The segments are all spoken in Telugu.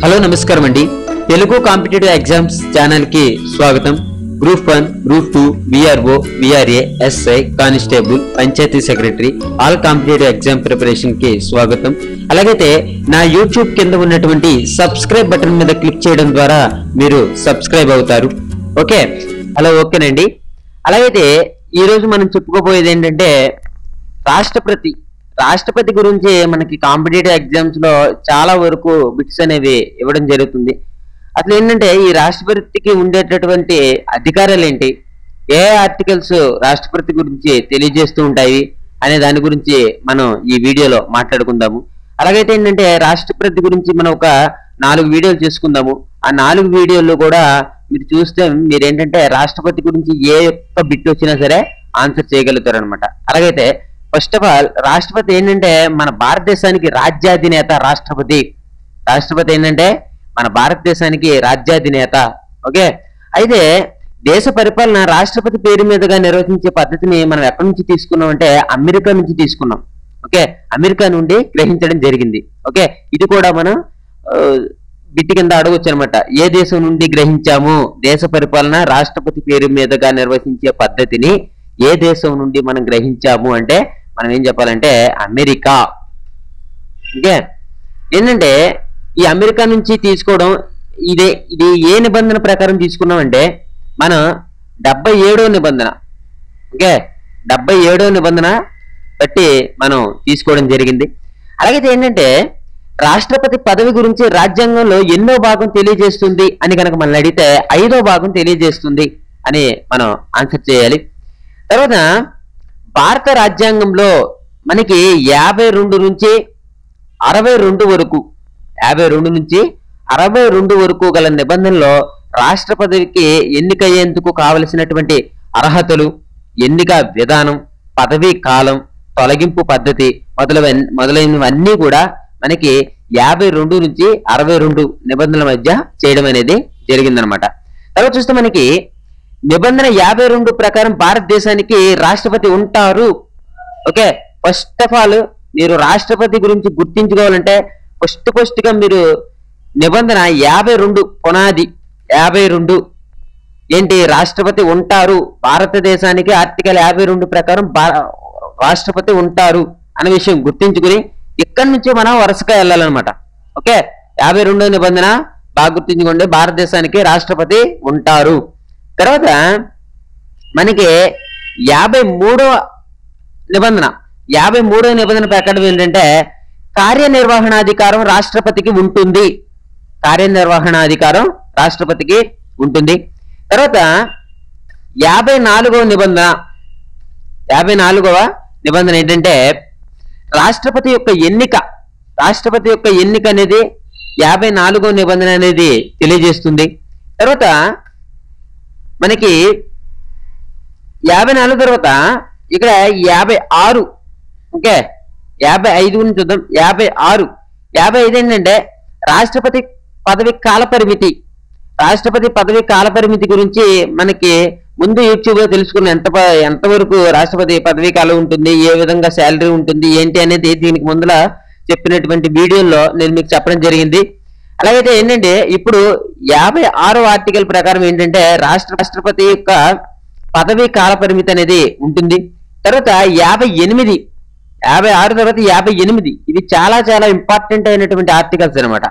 హలో నమస్కారం అండి. తెలుగు కాంపిటేటివ్ ఎగ్జామ్స్ ఛానల్ కి స్వాగతం. Group 1, group 2, VRO, VRA, SI, constable, panchayat secretary all competitive exam preparation కి స్వాగతం. అలాగైతే నా యూట్యూబ్ కింద ఉన్నటువంటి సబ్స్క్రైబ్ బటన్ మీద క్లిక్ చేయడం ద్వారా మీరు సబ్స్క్రైబ్ అవుతారు. ఓకే, హలో, ఓకేనండి. అలాగైతే ఈ రోజు మనం చెప్పుకోబోయేది ఏంటంటే రాష్ట్రపతి గురించి మనకి కాంపిటేటివ్ ఎగ్జామ్స్ లో చాలా వరకు బిట్స్ అనేవి ఇవ్వడం జరుగుతుంది. అసలు ఏంటంటే ఈ రాష్ట్రపతికి ఉండేటటువంటి అధికారాలు ఏంటి, ఏ ఆర్టికల్స్ రాష్ట్రపతి గురించి తెలియజేస్తూ ఉంటాయి అనే దాని గురించి మనం ఈ వీడియోలో మాట్లాడుకుందాము. అలాగైతే ఏంటంటే రాష్ట్రపతి గురించి మనం ఒక 4 వీడియోలు చేసుకుందాము. ఆ 4 వీడియోల్లో కూడా మీరు చూస్తే మీరు ఏంటంటే రాష్ట్రపతి గురించి ఏ ఒక్క బిట్ వచ్చినా సరే ఆన్సర్ చేయగలుగుతారు అనమాట. అలాగైతే ఫస్ట్ ఆఫ్ ఆల్ రాష్ట్రపతి ఏంటంటే మన భారతదేశానికి రాజ్యాధినేత. రాష్ట్రపతి ఏంటంటే మన భారతదేశానికి రాజ్యాధినేత. ఓకే, అయితే దేశ పరిపాలన రాష్ట్రపతి పేరు మీదుగా నిర్వహించే పద్ధతిని మనం ఎక్కడి నుంచి తీసుకున్నాం అంటే అమెరికా నుంచి తీసుకున్నాం. ఓకే, అమెరికా నుండి గ్రహించడం జరిగింది. ఓకే, ఇది కూడా మనం బిట్టి కింద అడగొచ్చు అనమాట. ఏ దేశం నుండి గ్రహించాము దేశ పరిపాలన రాష్ట్రపతి పేరు మీదుగా నిర్వహించే పద్ధతిని, ఏ దేశం నుండి మనం గ్రహించాము అంటే మనం ఏం చెప్పాలంటే అమెరికా. ఓకే, ఏంటంటే ఈ అమెరికా నుంచి తీసుకోవడం ఇది ఏ నిబంధన ప్రకారం తీసుకున్నాం అంటే మనం 77వ నిబంధన. ఓకే, 77వ నిబంధన బట్టి మనం తీసుకోవడం జరిగింది. అలాగైతే ఏంటంటే రాష్ట్రపతి పదవి గురించి రాజ్యాంగంలో ఎన్నో భాగం తెలియజేస్తుంది అని కనుక మనం అడిగితే 5వ భాగం తెలియజేస్తుంది అని మనం ఆన్సర్ చేయాలి. తర్వాత భారత రాజ్యాంగంలో మనకి 52 నుంచి 62 వరకు 52 నుంచి 62 వరకు గల నిబంధనలో రాష్ట్రపతికి ఎన్నికయ్యేందుకు కావలసినటువంటి అర్హతలు, ఎన్నిక విధానం, పదవీ కాలం, తొలగింపు పద్ధతి మొదలైనవన్నీ కూడా మనకి 52 నుంచి 62 నిబంధనల మధ్య చేయడం అనేది జరిగిందనమాట. తర్వాత చూస్తే మనకి నిబంధన 52 ప్రకారం భారతదేశానికి రాష్ట్రపతి ఉంటారు. ఓకే, ఫస్ట్ ఆఫ్ ఆల్ మీరు రాష్ట్రపతి గురించి గుర్తించుకోవాలంటే ఫస్ట్ గా మీరు నిబంధన 52 పునాది 52 ఏంటి, రాష్ట్రపతి ఉంటారు భారతదేశానికి ఆర్టికల్ 52 ప్రకారం రాష్ట్రపతి ఉంటారు అనే విషయం గుర్తించుకుని ఇక్కడి నుంచి మనం వరుసగా వెళ్ళాలన్నమాట. ఓకే, 52వ నిబంధన బాగా గుర్తించుకోండి, భారతదేశానికి రాష్ట్రపతి ఉంటారు. తర్వాత మనకి 53వ నిబంధన ప్రకారం ఏంటంటే కార్యనిర్వహణాధికారం రాష్ట్రపతికి ఉంటుంది. తర్వాత 54వ నిబంధన ఏంటంటే రాష్ట్రపతి యొక్క ఎన్నిక అనేది 54వ నిబంధన అనేది తెలియజేస్తుంది. తర్వాత మనకి 54 తర్వాత ఇక్కడ 56. ఓకే, 55 గురించి చూద్దాం. 55 ఏంటంటే రాష్ట్రపతి పదవి కాల పరిమితి గురించి మనకి ముందు యూట్యూబ్ లో తెలుసుకున్న ఎంతవరకు రాష్ట్రపతి పదవీ కాలం ఉంటుంది, ఏ విధంగా శాలరీ ఉంటుంది ఏంటి అనేది దీనికి ముందుల చెప్పినటువంటి వీడియోలో నేను మీకు చెప్పడం జరిగింది. అలాగైతే ఏంటంటే ఇప్పుడు 56వ ఆర్టికల్ ప్రకారం ఏంటంటే రాష్ట్రపతి యొక్క పదవీ కాల పరిమితి అనేది ఉంటుంది. తర్వాత 56 తర్వాత 58 ఇవి చాలా చాలా ఇంపార్టెంట్ అయినటువంటి ఆర్టికల్స్ అనమాట.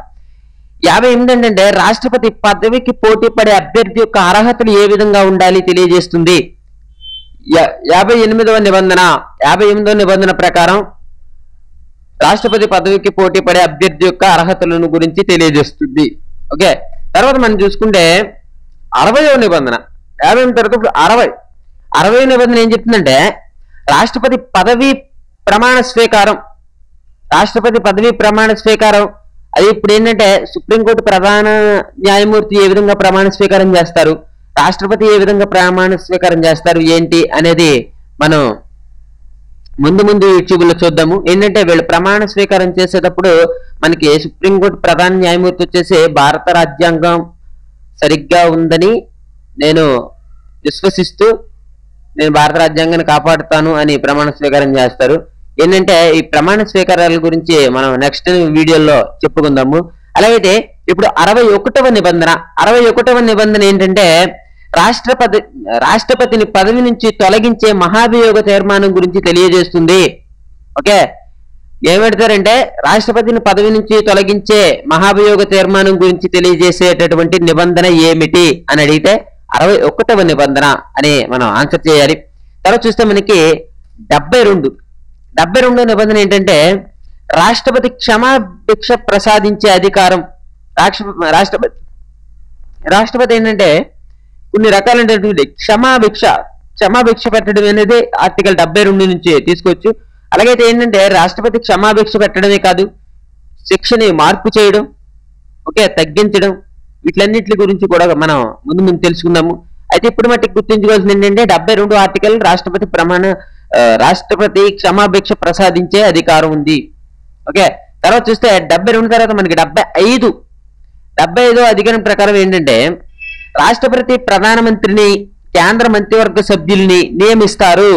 58 ఏంటంటే రాష్ట్రపతి పదవికి పోటీ పడే అభ్యర్థి యొక్క అర్హతలు ఏ విధంగా ఉండాలి తెలియజేస్తుంది. 58వ నిబంధన ప్రకారం రాష్ట్రపతి పదవికి పోటీ పడే అభ్యర్థి యొక్క అర్హతలను గురించి తెలియజేస్తుంది. ఓకే, తర్వాత మనం చూసుకుంటే 60వ నిబంధన. 58 తర్వాత 60వ నిబంధన ఏం చెప్తుందంటే రాష్ట్రపతి పదవీ ప్రమాణ స్వీకారం అది ఇప్పుడు ఏంటంటే సుప్రీంకోర్టు ప్రధాన న్యాయమూర్తి ఏ విధంగా ప్రమాణ స్వీకారం చేస్తారు, రాష్ట్రపతి ఏ విధంగా ప్రమాణ స్వీకారం చేస్తారు ఏంటి అనేది మనం ముందు యూట్యూబ్ లో చూద్దాము. ఏంటంటే వీళ్ళు ప్రమాణ స్వీకారం చేసేటప్పుడు మనకి సుప్రీంకోర్టు ప్రధాన న్యాయమూర్తి వచ్చేసి భారత రాజ్యాంగం సరిగ్గా ఉందని నేను విశ్వసిస్తూ నేను భారత రాజ్యాంగాన్ని కాపాడుతాను అని ప్రమాణ స్వీకారం చేస్తారు. ఏంటంటే ఈ ప్రమాణ స్వీకారాల గురించి మనం నెక్స్ట్ వీడియోలో చెప్పుకుందాము. అలాగైతే ఇప్పుడు 61వ నిబంధన 61వ నిబంధన ఏంటంటే రాష్ట్రపతిని పదవి నుంచి తొలగించే మహాభియోగ తీర్మానం గురించి తెలియజేస్తుంది. ఓకే, ఏం పెడతారంటే రాష్ట్రపతిని పదవి నుంచి తొలగించే మహాభియోగ తీర్మానం గురించి తెలియజేసేటటువంటి నిబంధన ఏమిటి అని అడిగితే 61వ నిబంధన అని మనం ఆన్సర్ చేయాలి. తర్వాత చూస్తే మనకి 72వ నిబంధన ఏంటంటే రాష్ట్రపతి క్షమాభిక్ష ప్రసాదించే అధికారం. రాష్ట్రపతి ఏంటంటే కొన్ని రకాలైనటువంటి క్షమాభిక్ష పెట్టడం అనేది ఆర్టికల్ 72 నుంచి తీసుకోవచ్చు. అలాగైతే ఏంటంటే రాష్ట్రపతి క్షమాభిక్ష పెట్టడమే కాదు, శిక్షని మార్పు చేయడం, ఓకే, తగ్గించడం, వీటిలన్నింటి గురించి కూడా మనం ముందు తెలుసుకుందాము. అయితే ఇప్పుడు మట్టికి గుర్తుంచుకోవాల్సింది ఏంటంటే 72 ఆర్టికల్ రాష్ట్రపతి క్షమాభిక్ష ప్రసాదించే అధికారం ఉంది. ఓకే, తర్వాత చూస్తే 72 తర్వాత మనకి 75వ అధికారం ప్రకారం ఏంటంటే రాష్ట్రపతి ప్రధానమంత్రిని, కేంద్ర మంత్రివర్గ సభ్యుల్ని నియమిస్తారు.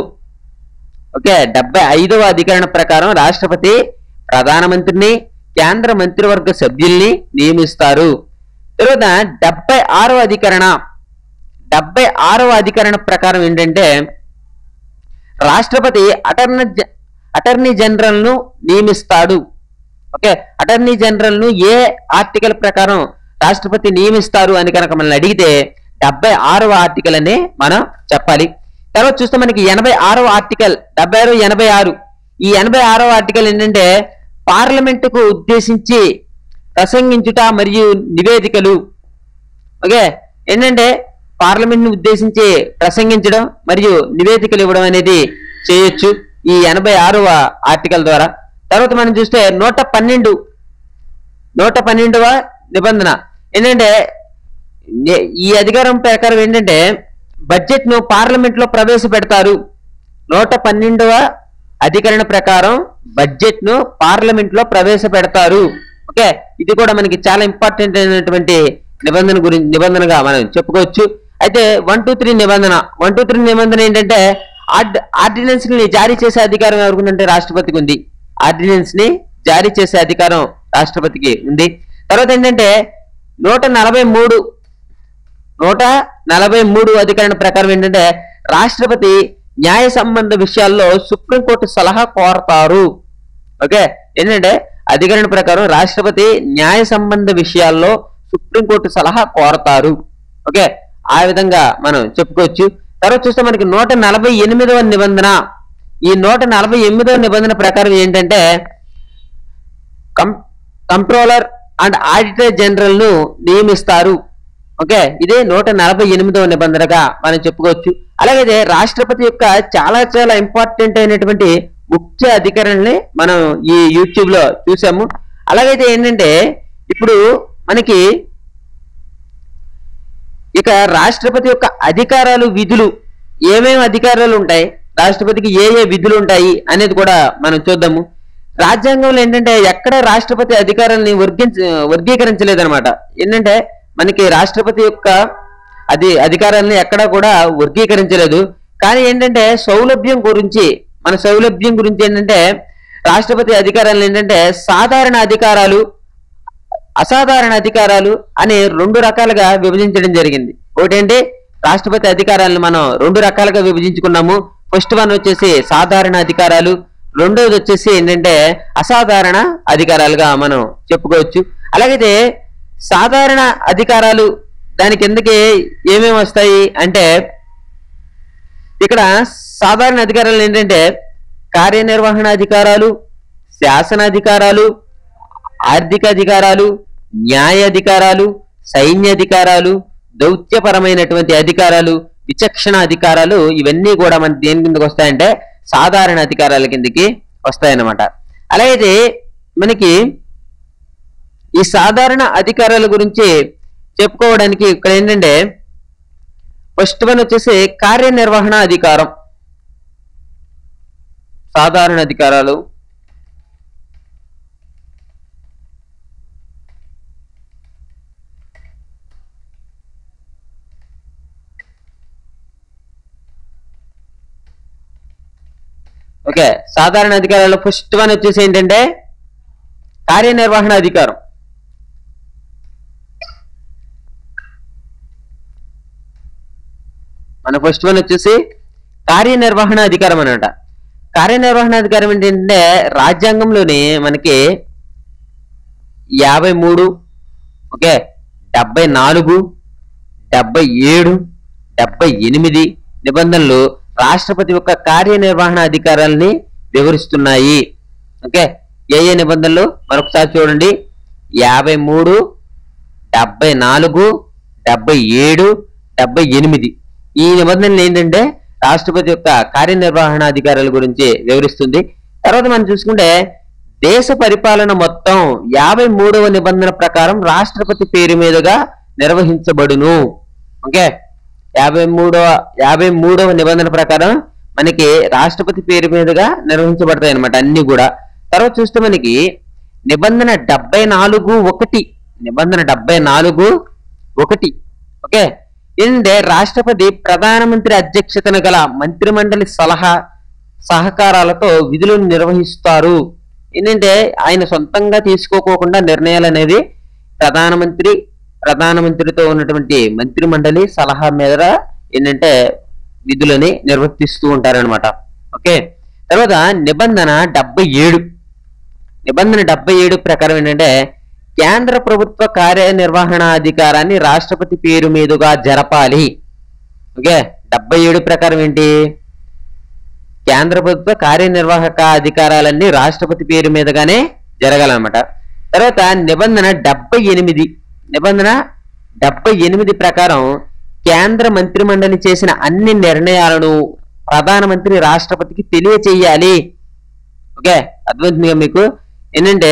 ఓకే, 75వ అధికరణ ప్రకారం రాష్ట్రపతి ప్రధానమంత్రిని, కేంద్ర మంత్రివర్గ సభ్యుల్ని నియమిస్తారు. తర్వాత 76వ అధికరణ ప్రకారం ఏంటంటే రాష్ట్రపతి అటార్నీ జనరల్ ను నియమిస్తాడు. ఓకే, అటార్నీ జనరల్ ను ఏ ఆర్టికల్ ప్రకారం రాష్ట్రపతి నియమిస్తారు అని కనుక మనల్ని అడిగితే 76వ ఆర్టికల్ అనే మనం చెప్పాలి. తర్వాత చూస్తే మనకి 86వ ఆర్టికల్ 76, 86 ఈ 86వ ఆర్టికల్ ఏంటంటే పార్లమెంటుకు ఉద్దేశించి ప్రసంగించుట మరియు నివేదికలు. ఓకే, ఏంటంటే పార్లమెంట్ ను ఉద్దేశించి ప్రసంగించడం మరియు నివేదికలు ఇవ్వడం అనేది చేయొచ్చు ఈ 86వ ఆర్టికల్ ద్వారా. తర్వాత మనం చూస్తే 112వ నిబంధన ఏంటంటే ఈ అధికారం ప్రకారం ఏంటంటే బడ్జెట్ ను పార్లమెంట్ లో ప్రవేశపెడతారు. 112వ అధికరణ ప్రకారం బడ్జెట్ ను పార్లమెంట్ లో ప్రవేశపెడతారు. ఓకే, ఇది కూడా మనకి చాలా ఇంపార్టెంట్ అయినటువంటి నిబంధనగా మనం చెప్పుకోవచ్చు. అయితే 123 నిబంధన ఏంటంటే ఆర్డినెన్స్ ని జారీ చేసే అధికారం ఎవరికి ఉందంటే రాష్ట్రపతికి ఉంది. ఆర్డినెన్స్ ని జారీ చేసే అధికారం రాష్ట్రపతికి ఉంది. తర్వాత ఏంటంటే 143 అధికరణ ప్రకారం ఏంటంటే రాష్ట్రపతి న్యాయ సంబంధ విషయాల్లో సుప్రీంకోర్టు సలహా కోరతారు. ఓకే, ఏంటంటే అధికరణ ప్రకారం రాష్ట్రపతి న్యాయ సంబంధ విషయాల్లో సుప్రీంకోర్టు సలహా కోరతారు. ఓకే, ఆ విధంగా మనం చెప్పుకోవచ్చు. తర్వాత చూస్తే మనకి 148వ నిబంధన. ఈ 148వ నిబంధన ప్రకారం ఏంటంటే కంట్రోలర్ అండ్ ఆడిటర్ జనరల్ ను నియమిస్తారు. ఓకే, ఇదే 148వ నిబంధనగా మనం చెప్పుకోవచ్చు. అలాగే రాష్ట్రపతి యొక్క చాలా ఇంపార్టెంట్ అయినటువంటి ముఖ్య అధికారాన్ని మనం ఈ యూట్యూబ్ లో చూసాము. అలాగైతే ఏంటంటే ఇప్పుడు మనకి ఇక రాష్ట్రపతి యొక్క అధికారాలు, విధులు, ఏమేమి అధికారాలు ఉంటాయి, రాష్ట్రపతికి ఏ విధులు ఉంటాయి అనేది కూడా మనం చూద్దాము. రాజ్యాంగంలో ఏంటంటే ఎక్కడ రాష్ట్రపతి అధికారాలని వర్గీకరించలేదన్నమాట. ఏంటంటే మనకి రాష్ట్రపతి యొక్క అధికారాలని ఎక్కడా కూడా వర్గీకరించలేదు. కానీ ఏంటంటే సౌలభ్యం గురించి ఏంటంటే రాష్ట్రపతి అధికారాలు ఏంటంటే సాధారణ అధికారాలు, అసాధారణ అధికారాలు అనే 2 రకాలుగా విభజించడం జరిగింది. ఒకటేంటి రాష్ట్రపతి అధికారాలను మనం 2 రకాలుగా విభజించుకున్నాము. ఫస్ట్ వన్ వచ్చేసి సాధారణ అధికారాలు, రెండోది వచ్చేసి ఏంటంటే అసాధారణ అధికారాలుగా మనం చెప్పుకోవచ్చు. అలాగైతే సాధారణ అధికారాలు దాని కిందకి ఏమేమి వస్తాయి అంటే ఇక్కడ సాధారణ అధికారాలు ఏంటంటే కార్యనిర్వహణ అధికారాలు, శాసన అధికారాలు, ఆర్థిక అధికారాలు, న్యాయ అధికారాలు, సైన్య అధికారాలు, దౌత్యపరమైనటువంటి అధికారాలు, విచక్షణ అధికారాలు, ఇవన్నీ కూడా మన దేని కిందకి వస్తాయంటే సాధారణ అధికారాల కిందకి వస్తాయన్నమాట. అలాగే మనకి ఈ సాధారణ అధికారాల గురించి చెప్పుకోవడానికి ఇక్కడ ఏంటంటే ఫస్ట్ వన్ వచ్చేసి కార్యనిర్వహణ అధికారం. సాధారణ అధికారాలు, ఓకే, సాధారణ అధికారాలు ఫస్ట్ వన్ వచ్చేసి ఏంటంటే కార్యనిర్వహణ అధికారం. మన ఫస్ట్ వన్ వచ్చేసి కార్యనిర్వహణ అధికారం అన్నమాట. కార్యనిర్వహణ అధికారం ఏంటంటే రాజ్యాంగంలోని మనకి 53, ఓకే, 74, 77, 78 నిబంధనలు రాష్ట్రపతి యొక్క కార్యనిర్వహణ అధికారాలని వివరిస్తున్నాయి. ఓకే, ఏ నిబంధనలు మరొకసారి చూడండి. 53, 74, 77, 78 ఈ నిబంధనలు ఏంటంటే రాష్ట్రపతి యొక్క కార్యనిర్వహణ అధికారాల గురించి వివరిస్తుంది. తర్వాత మనం చూసుకుంటే దేశ పరిపాలన మొత్తం 53వ నిబంధన ప్రకారం రాష్ట్రపతి పేరు మీదుగా నిర్వహించబడును. ఓకే, 53వ నిబంధన ప్రకారం మనకి రాష్ట్రపతి పేరు మీదుగా నిర్వహించబడతాయి అన్నమాట అన్ని కూడా. తర్వాత చూస్తే మనకి నిబంధన 74(1) నిబంధన 74(1) ఓకే, ఏంటంటే రాష్ట్రపతి ప్రధానమంత్రి అధ్యక్షతన గల మంత్రిమండలి సహకారాలతో విధులను నిర్వహిస్తారు. ఏంటంటే ఆయన సొంతంగా తీసుకోకుండా నిర్ణయాలు అనేవి ప్రధానమంత్రితో ఉన్నటువంటి మంత్రిమండలి సలహా మీద ఏంటంటే విధులని నిర్వర్తిస్తూ ఉంటారనమాట. ఓకే, తర్వాత నిబంధన 77 ప్రకారం ఏంటంటే కేంద్ర ప్రభుత్వ కార్యనిర్వహణాధికారాన్ని రాష్ట్రపతి పేరు మీదుగా జరపాలి. ఓకే, 77 ప్రకారం ఏంటి? కేంద్ర ప్రభుత్వ కార్యనిర్వాహక అధికారాలన్నీ రాష్ట్రపతి పేరు మీదుగానే జరగాలన్నమాట. తర్వాత నిబంధన 78 ప్రకారం కేంద్ర మంత్రిమండలి చేసిన అన్ని నిర్ణయాలను ప్రధానమంత్రి రాష్ట్రపతికి తెలియచేయాలి. ఓకే, అర్థమవుతుందిగా మీకు? ఏంటంటే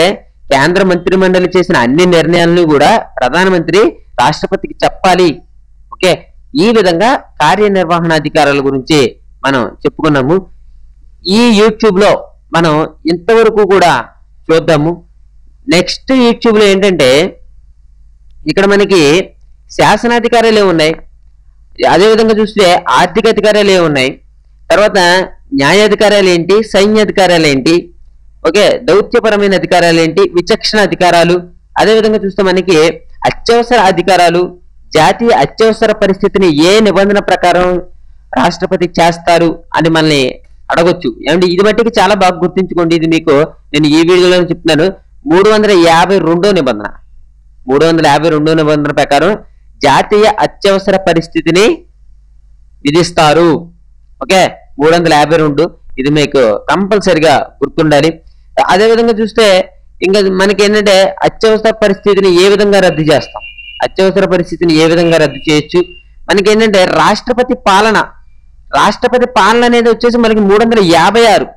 కేంద్ర మంత్రిమండలి చేసిన అన్ని నిర్ణయాలను కూడా ప్రధానమంత్రి రాష్ట్రపతికి చెప్పాలి. ఓకే, ఈ విధంగా కార్యనిర్వహణ అధికారాల గురించి మనం చెప్పుకున్నాము. ఈ యూట్యూబ్ లో మనం ఇంతవరకు కూడా చూద్దాము. నెక్స్ట్ యూట్యూబ్ లో ఏంటంటే ఇక్కడ మనకి శాసనాధికారాలు ఉన్నాయి, అదేవిధంగా చూస్తే ఆర్థిక అధికారాలు ఉన్నాయి, తర్వాత న్యాయాధికారాలు ఏంటి, సైన్యాధికారాలు ఏంటి, ఓకే, దౌత్యపరమైన అధికారాలు ఏంటి, విచక్షణ అధికారాలు, అదేవిధంగా చూస్తే మనకి అత్యవసర అధికారాలు, జాతీయ అత్యవసర పరిస్థితిని ఏ నిబంధన ప్రకారం రాష్ట్రపతి చేస్తారు అని మనల్ని అడగొచ్చు. ఏమంటే ఇది బట్టి చాలా బాగా గుర్తుంచుకోండి. ఇది మీకు నేను ఈ వీడియోలో చెప్తున్నాను. 352వ నిబంధన ప్రకారం జాతీయ అత్యవసర పరిస్థితిని విధిస్తారు. ఓకే, 352 ఇది మీకు కంపల్సరిగా గుర్తుండాలి. అదేవిధంగా చూస్తే ఇంకా మనకి ఏంటంటే అత్యవసర పరిస్థితిని ఏ విధంగా రద్దు చేస్తాం, అత్యవసర పరిస్థితిని ఏ విధంగా రద్దు చేయొచ్చు, మనకి ఏంటంటే రాష్ట్రపతి పాలన అనేది వచ్చేసి మనకి 356,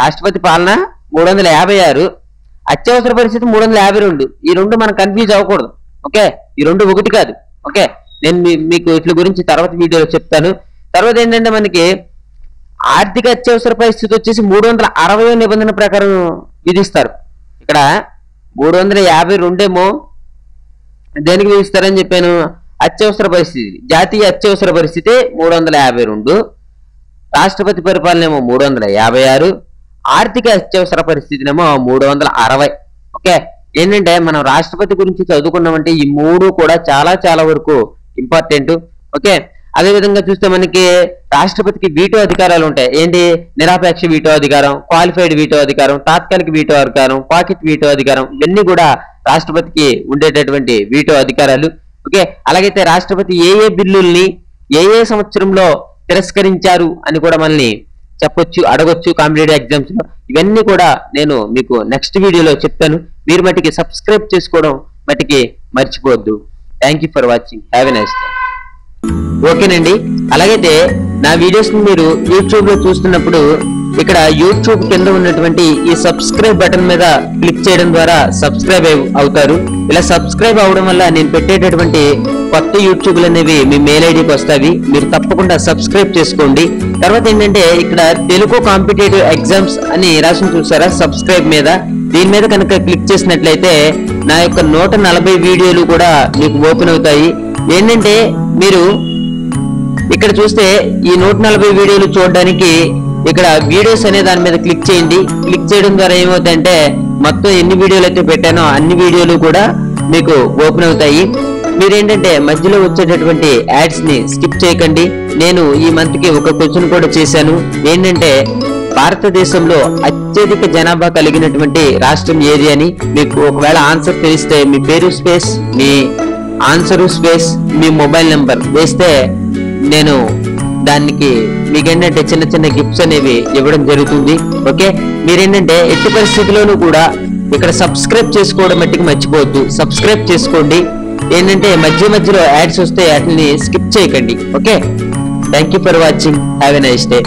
రాష్ట్రపతి పాలన 356, అత్యవసర పరిస్థితి 352. ఈ రెండు మనం కన్ఫ్యూజ్ అవ్వకూడదు. ఓకే, ఈ రెండు ఒకటి కాదు. ఓకే, నేను మీకు వీటి గురించి తర్వాత వీడియోలో చెప్తాను. తర్వాత ఏంటంటే మనకి ఆర్థిక అత్యవసర పరిస్థితి వచ్చేసి 360వ నిబంధన ప్రకారం విధిస్తారు. ఇక్కడ 352 ఏమో దేనికి విధిస్తారని చెప్పాను, అత్యవసర పరిస్థితి, జాతీయ అత్యవసర పరిస్థితి 352, రాష్ట్రపతి పరిపాలన ఏమో 356, ఆర్థిక అత్యవసర పరిస్థితినేమో 360. ఓకే, ఏంటంటే మనం రాష్ట్రపతి గురించి చదువుకున్నామంటే ఈ మూడు కూడా చాలా చాలా వరకు ఇంపార్టెంట్. ఓకే, అదేవిధంగా చూస్తే మనకి రాష్ట్రపతికి వీటో అధికారాలు ఉంటాయి. ఏంటి? నిరాపేక్ష వీటో అధికారం, క్వాలిఫైడ్ వీటో అధికారం, తాత్కాలిక వీటో అధికారం, పాకెట్ వీటో అధికారం, ఇవన్నీ కూడా రాష్ట్రపతికి ఉండేటటువంటి వీటో అధికారాలు. ఓకే, అలాగైతే రాష్ట్రపతి ఏ బిల్లుల్ని ఏ సంవత్సరంలో తిరస్కరించారు అని కూడా మనల్ని చెప్పొచ్చు, అడగొచ్చు కాంపిటేటివ్ ఎగ్జామ్స్ లో. ఇవన్నీ కూడా నేను మీకు నెక్స్ట్ వీడియోలో చెప్తాను. మీరు మట్టికి సబ్స్క్రైబ్ చేసుకోవడం మట్టికి మర్చిపోవద్దు. Thank you for watching. Have a nice day. ఓకేనండి, అలాగైతే నా వీడియోస్ ని మీరు యూట్యూబ్ లో చూస్తున్నప్పుడు ఇక్కడ యూట్యూబ్ కింద ఉన్నటువంటి ఈ సబ్స్క్రైబ్ బటన్ మీద క్లిక్ చేయడం ద్వారా సబ్స్క్రైబ్ అవుతారు. ఇలా సబ్స్క్రైబ్ అవడం వల్ల నేను పెట్టేటటువంటి కొత్త యూట్యూబ్లు అనేవి మీ మెయిల్ ఐడికి వస్తాయి. మీరు తప్పకుండా సబ్స్క్రైబ్ చేసుకోండి. తర్వాత ఏంటంటే ఇక్కడ తెలుగు కాంపిటేటివ్ ఎగ్జామ్స్ అని రాసి చూసారా సబ్స్క్రైబ్ మీద, దీని మీద కనుక క్లిక్ చేసినట్లయితే నా యొక్క 140 వీడియోలు కూడా మీకు ఓపెన్ అవుతాయి. ఏంటంటే మీరు ఇక్కడ చూస్తే ఈ 140 వీడియోలు చూడడానికి ఇక్కడ వీడియోస్ అనే దాని మీద క్లిక్ చేయండి. క్లిక్ చేయడం ద్వారా ఏమవుతాయంటే మొత్తం ఎన్ని వీడియోలు అయితే పెట్టానో అన్ని వీడియోలు కూడా మీకు ఓపెన్ అవుతాయి. మీరేంటంటే మధ్యలో వచ్చేటటువంటి యాడ్స్ ని స్కిప్ చేయకండి. నేను ఈ మంత్ కి ఒక క్వశ్చన్ కూడా చేశాను. ఏంటంటే భారతదేశంలో అత్యధిక జనాభా కలిగినటువంటి రాష్ట్రం ఏది అని. మీకు ఒకవేళ ఆన్సర్ తెలిస్తే మీ పేరు స్పేస్, మీ ఆన్సర్ స్పేస్, మీ మొబైల్ నెంబర్ వేస్తే నేను దానికి మీకేంటంటే చిన్న చిన్న గిఫ్ట్స్ అనేవి ఇవ్వడం జరుగుతుంది. ఓకే, మీరేంటంటే ఎట్టి పరిస్థితుల్లోనూ కూడా ఇక్కడ సబ్స్క్రైబ్ చేసుకోవడం మట్టికి మర్చిపోవద్దు. సబ్స్క్రైబ్ చేసుకోండి. ఏంటంటే మధ్యలో యాడ్స్ వస్తే వాటిని స్కిప్ చేయకండి. Okay, thank you for watching. Have a nice day.